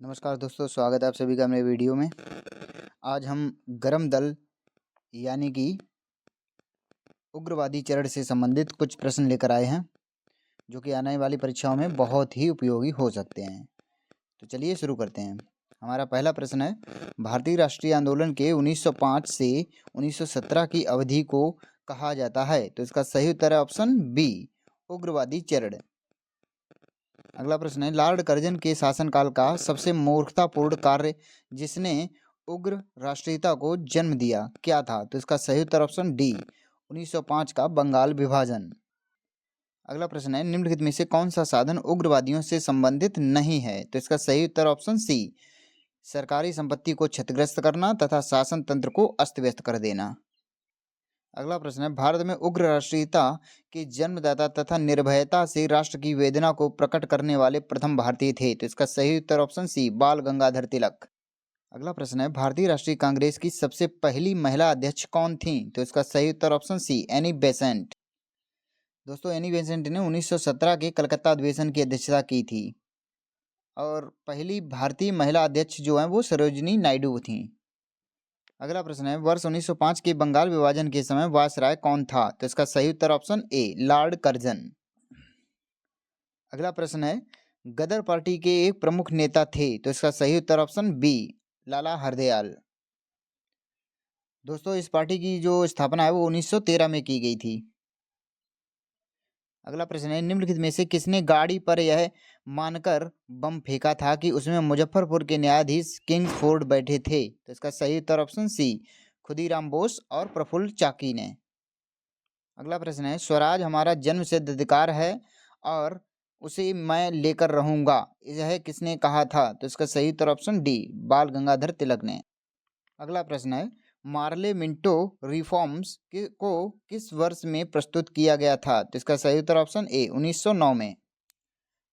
नमस्कार दोस्तों, स्वागत है आप सभी का मेरे वीडियो में। आज हम गरम दल यानी कि उग्रवादी चरण से संबंधित कुछ प्रश्न लेकर आए हैं जो कि आने वाली परीक्षाओं में बहुत ही उपयोगी हो सकते हैं। तो चलिए शुरू करते हैं। हमारा पहला प्रश्न है, भारतीय राष्ट्रीय आंदोलन के 1905 से 1917 की अवधि को कहा जाता है। तो इसका सही उत्तर है ऑप्शन बी, उग्रवादी चरण। अगला प्रश्न है, लॉर्ड कर्जन के शासनकाल का सबसे मूर्खतापूर्ण कार्य जिसने उग्र राष्ट्रीयता को जन्म दिया क्या था? तो इसका सही उत्तर ऑप्शन डी, 1905 का बंगाल विभाजन। अगला प्रश्न है, निम्नलिखित में से कौन सा साधन उग्रवादियों से संबंधित नहीं है? तो इसका सही उत्तर ऑप्शन सी, सरकारी संपत्ति को क्षतिग्रस्त करना तथा शासन तंत्र को अस्त व्यस्त कर देना। अगला प्रश्न है, भारत में उग्र राष्ट्रीयता के जन्मदाता तथा निर्भयता से राष्ट्र की वेदना को प्रकट करने वाले प्रथम भारतीय थे। तो इसका सही उत्तर ऑप्शन सी, बाल गंगाधर तिलक। अगला प्रश्न है, भारतीय राष्ट्रीय कांग्रेस की सबसे पहली महिला अध्यक्ष कौन थी? तो इसका सही उत्तर ऑप्शन सी, एनी बेसेंट। दोस्तों, एनी बेसेंट ने 1917 के कलकत्ता अधिवेशन की अध्यक्षता की थी और पहली भारतीय महिला अध्यक्ष जो है वो सरोजिनी नायडू थी। अगला प्रश्न है, वर्ष 1905 के बंगाल विभाजन के समय वायसराय कौन था? तो इसका सही उत्तर ऑप्शन ए, लॉर्ड कर्जन। अगला प्रश्न है, गदर पार्टी के एक प्रमुख नेता थे। तो इसका सही उत्तर ऑप्शन बी, लाला हरदयाल। दोस्तों, इस पार्टी की जो स्थापना है वो 1913 में की गई थी। अगला प्रश्न है, निम्नलिखित में से किसने गाड़ी पर यह मानकर बम फेंका था कि उसमें मुजफ्फरपुर के न्यायाधीश किंग्सफोर्ड बैठे थे? तो इसका सही उत्तर ऑप्शन सी, खुदीराम बोस और प्रफुल्ल चाकी ने। अगला प्रश्न है, स्वराज हमारा जन्मसिद्ध अधिकार है और उसे मैं लेकर रहूंगा, यह किसने कहा था? तो इसका सही उत्तर ऑप्शन डी, बाल गंगाधर तिलक ने। अगला प्रश्न है, मार्ले मिंटो रिफॉर्म्स को किस वर्ष में प्रस्तुत किया गया था? तो इसका सही उत्तर ऑप्शन ए, 1909 में।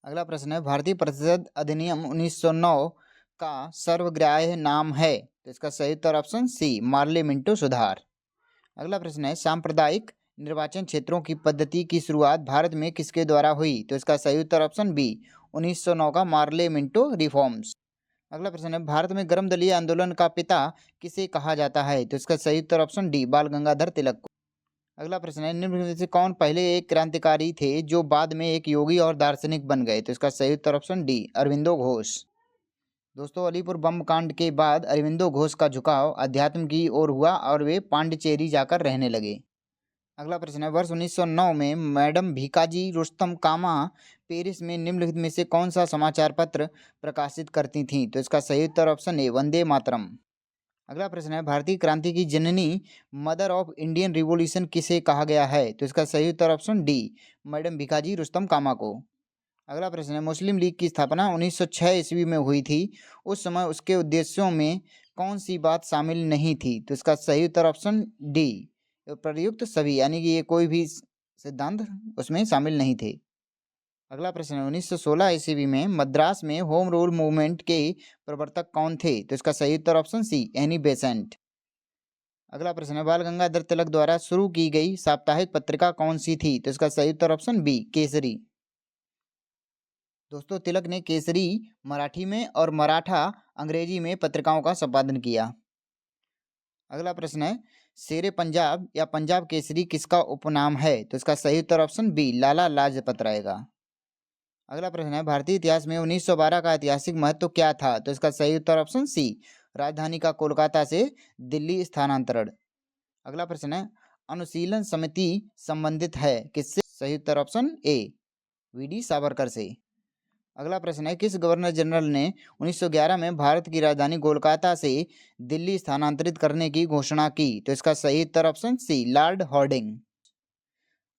अगला प्रश्न है, भारतीय प्रतिशत अधिनियम 1909 का सर्वग्राह्य नाम है। तो इसका सही उत्तर ऑप्शन सी, मार्ले मिंटो सुधार। अगला प्रश्न है, सांप्रदायिक निर्वाचन क्षेत्रों की पद्धति की शुरुआत भारत में किसके द्वारा हुई? तो इसका सही उत्तर ऑप्शन बी, 1909 का मार्ले मिंटो रिफॉर्म्स। अगला प्रश्न है, भारत में गर्म दलीय आंदोलन का पिता किसे कहा जाता है? तो इसका सही उत्तर ऑप्शन डी, बाल गंगाधर तिलक को। अगला प्रश्न है, निम्न में से कौन पहले एक क्रांतिकारी थे जो बाद में एक योगी और दार्शनिक बन गए? तो इसका सही उत्तर ऑप्शन डी, अरविंदो घोष। दोस्तों, अलीपुर बम कांड के बाद अरविंदो घोष का झुकाव अध्यात्म की ओर हुआ और वे पांडिचेरी जाकर रहने लगे। अगला प्रश्न है, वर्ष 1909 में मैडम भीकाजी रुस्तम कामा पेरिस में निम्नलिखित में से कौन सा समाचार पत्र प्रकाशित करती थीं? तो इसका सही उत्तर ऑप्शन ए, वंदे मातरम। अगला प्रश्न है, भारतीय क्रांति की जननी, मदर ऑफ इंडियन रिवॉल्यूशन किसे कहा गया है? तो इसका सही उत्तर option D, madam Bhikaji Rustom Cama को। अगला प्रश्न है, मुस्लिम लीग की स्थापना 1906 ईस्वी में हुई थी। उस समय उसके उद्देश्यों में कौन सी बात शामिल नहीं थी? तो इसका सही उत्तर ऑप्शन डी, प्रयुक्त सभी, यानी कि ये कोई भी सिद्धांत उसमें शामिल नहीं थे। अगला प्रश्न है, 1916 ईस्वी में मद्रास में होम रूल मूवमेंट के प्रवर्तक कौन थे? तो इसका सही उत्तर ऑप्शन सी, एनी बेसेंट। अगला प्रश्न है, बाल गंगाधर तिलक द्वारा शुरू की गई साप्ताहिक पत्रिका कौन सी थी? तो इसका सही उत्तर ऑप्शन बी, केसरी। दोस्तों, तिलक ने केसरी मराठी में और मराठा अंग्रेजी में पत्रिकाओं का संपादन किया। अगला प्रश्न है, शेरे पंजाब या पंजाब केसरी किसका उपनाम है? तो इसका सही उत्तर ऑप्शन बी, लाला लाजपत राय का। अगला प्रश्न है, भारतीय इतिहास में 1912 का ऐतिहासिक महत्व क्या था? तो इसका सही उत्तर ऑप्शन सी, राजधानी का कोलकाता से दिल्ली स्थानांतरण। अगला प्रश्न है, अनुशीलन समिति संबंधित है किससे? सही उत्तर ऑप्शन ए, वीडी सावरकर से। अगला प्रश्न है, किस गवर्नर जनरल ने 1911 में भारत की राजधानी कोलकाता से दिल्ली स्थानांतरित करने की घोषणा की? तो इसका सही उत्तर ऑप्शन सी, लॉर्ड हॉर्डिंग।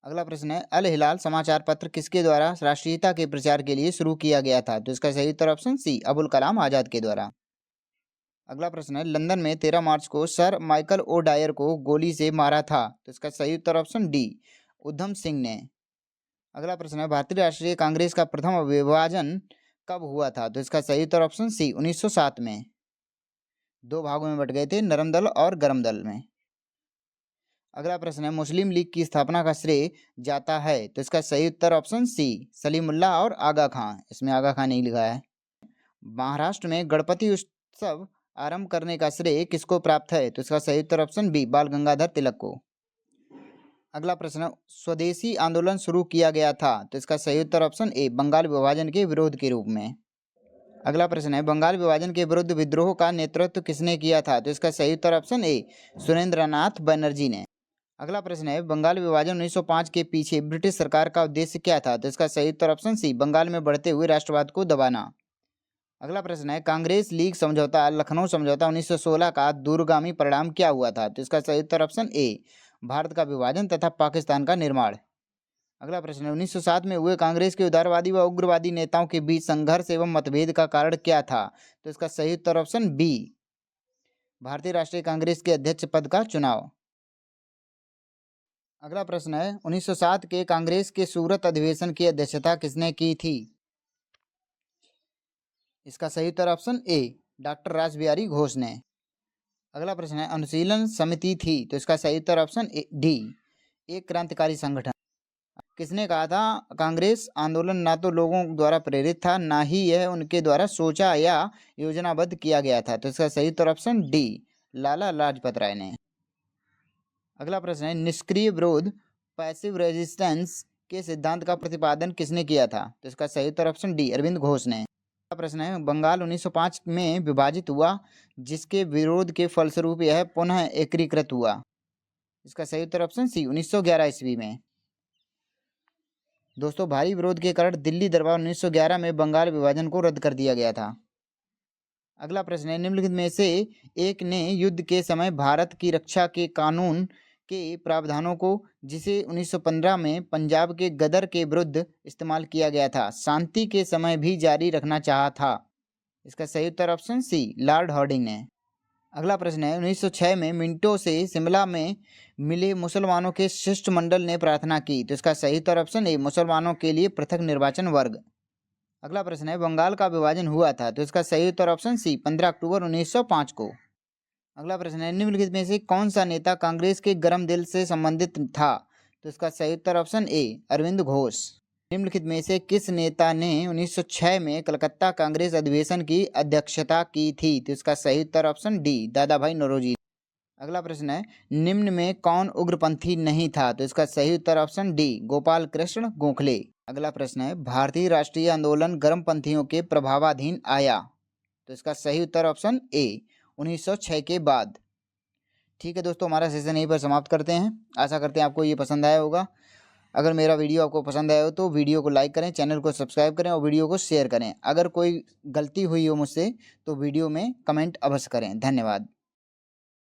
अगला प्रश्न है, अल हिलाल समाचार पत्र किसके द्वारा राष्ट्रीयता के प्रचार के लिए शुरू किया गया था? तो इसका सही उत्तर ऑप्शन सी, अबुल कलाम आजाद के द्वारा। अगला प्रश्न है, लंदन में 13 मार्च को सर माइकल ओ डायर को गोली से मारा था? तो इसका सही उत्तर ऑप्शन डी, उधम सिंह ने। अगला प्रश्न है, भारतीय राष्ट्रीय कांग्रेस का प्रथम विभाजन कब हुआ था? तो इसका सही उत्तर ऑप्शन सी, 1907 में। दो भागों में बट गए थे, नरम दल और गरम दल में। अगला प्रश्न है, मुस्लिम लीग की स्थापना का श्रेय जाता है? तो इसका सही उत्तर ऑप्शन सी, सलीमुल्लाह और आगा खां। इसमें आगा खां नहीं लिखा है। महाराष्ट्र में गणपति उत्सव आरंभ करने का श्रेय किसको प्राप्त है? तो इसका सही उत्तर ऑप्शन बी, बाल गंगाधर तिलक को। अगला प्रश्न, स्वदेशी आंदोलन शुरू किया गया था? तो इसका सही उत्तर ऑप्शन ए, बंगाल विभाजन के विरोध के रूप में। अगला प्रश्न है, बंगाल विभाजन के विरुद्ध विद्रोह का नेतृत्व किसने किया था? तो इसका सही उत्तर ऑप्शन ए, सुरेंद्रनाथ बनर्जी ने। अगला प्रश्न है, बंगाल विभाजन 1905 के पीछे ब्रिटिश सरकार का उद्देश्य क्या था? तो इसका सही उत्तर ऑप्शन सी, बंगाल में बढ़ते हुए राष्ट्रवाद को दबाना। अगला प्रश्न है, कांग्रेस लीग समझौता, लखनऊ समझौता 1916 का दूरगामी परिणाम क्या हुआ था? तो इसका सही उत्तर ऑप्शन ए, भारत का विभाजन तथा पाकिस्तान का निर्माण। अगला प्रश्न है, 1907 में हुए कांग्रेस के उदारवादी व उग्रवादी नेताओं के बीच संघर्ष एवं मतभेद का कारण क्या था? तो इसका सही उत्तर ऑप्शन बी, भारतीय राष्ट्रीय कांग्रेस के अध्यक्ष पद का चुनाव। अगला प्रश्न है, 1907 के कांग्रेस के सूरत अधिवेशन की अध्यक्षता किसने की थी? इसका सही उत्तर option A, doctor Rashbehari Ghosh ने। अगला प्रश्न है, अनुशीलन समिति थी? तो इसका सही उत्तर ऑप्शन डी, एक क्रांतिकारी संगठन। किसने कहा था, कांग्रेस आंदोलन ना तो लोगों द्वारा प्रेरित था, ना ही यह उनके द्वारा सोचा या योजनाबद्ध किया गया था? तो इसका सही उत्तर ऑप्शन डी, लाला लाजपत राय ने। अगला प्रश्न है, निष्क्रिय विरोध, पैसिव रेजिस्टेंस के सिद्धांत का प्रतिपादन किसने किया था? तो इसका सही उत्तर ऑप्शन डी, अरविंद घोष ने। अगला प्रश्न है, बंगाल 1905 में विभाजित हुआ, जिसके विरोध के फलस्वरूप यह पुनः एकीकृत हुआ? इसका सही उत्तर ऑप्शन सी, 1911 ईस्वी में। दोस्तों, भारी विरोध के कारण दिल्ली दरबार 1911 में बंगाल विभाजन को रद्द कर दिया गया था। अगला प्रश्न है, निम्नलिखित में से एक ने युद्ध के समय भारत की रक्षा के कानून के प्रावधानों को, जिसे 1915 में पंजाब के गदर के विरुद्ध इस्तेमाल किया गया था, शांति के समय भी जारी रखना चाहा था? इसका सही उत्तर ऑप्शन सी, लॉर्ड हार्डिंग ने। अगला प्रश्न है, 1906 में मिंटो से शिमला में मिले मुसलमानों के शिष्टमंडल ने प्रार्थना की? तो इसका सही उत्तर ऑप्शन ए, मुसलमानों के लिए पृथक निर्वाचन वर्ग। अगला प्रश्न है, बंगाल का विभाजन हुआ था? तो इसका सही उत्तर ऑप्शन सी, 15 अक्टूबर 1905 को। अगला प्रश्न है, निम्नलिखित में से कौन सा नेता कांग्रेस के गरम दिल से संबंधित था? तो इसका सही उत्तर ऑप्शन ए, अरविंद घोष। निम्नलिखित में से किस नेता ने 1906 में कलकत्ता कांग्रेस अधिवेशन की अध्यक्षता की थी? तो इसका सही उत्तर ऑप्शन डी, दादा भाई नौरोजी। अगला प्रश्न है, निम्न में कौन उग्रपंथी नहीं था? तो इसका सही उत्तर ऑप्शन डी, गोपाल कृष्ण गोखले। अगला प्रश्न है, भारतीय राष्ट्रीय आंदोलन गर्मपंथियों के प्रभावाधीन आया? तो इसका सही उत्तर ऑप्शन ए, 1906 के बाद। ठीक है दोस्तों, हमारा सेशन यहीं पर समाप्त करते हैं। आशा करते हैं आपको ये पसंद आया होगा। अगर मेरा वीडियो आपको पसंद आया हो तो वीडियो को लाइक करें, चैनल को सब्सक्राइब करें और वीडियो को शेयर करें। अगर कोई गलती हुई हो मुझसे तो वीडियो में कमेंट अवश्य करें। धन्यवाद।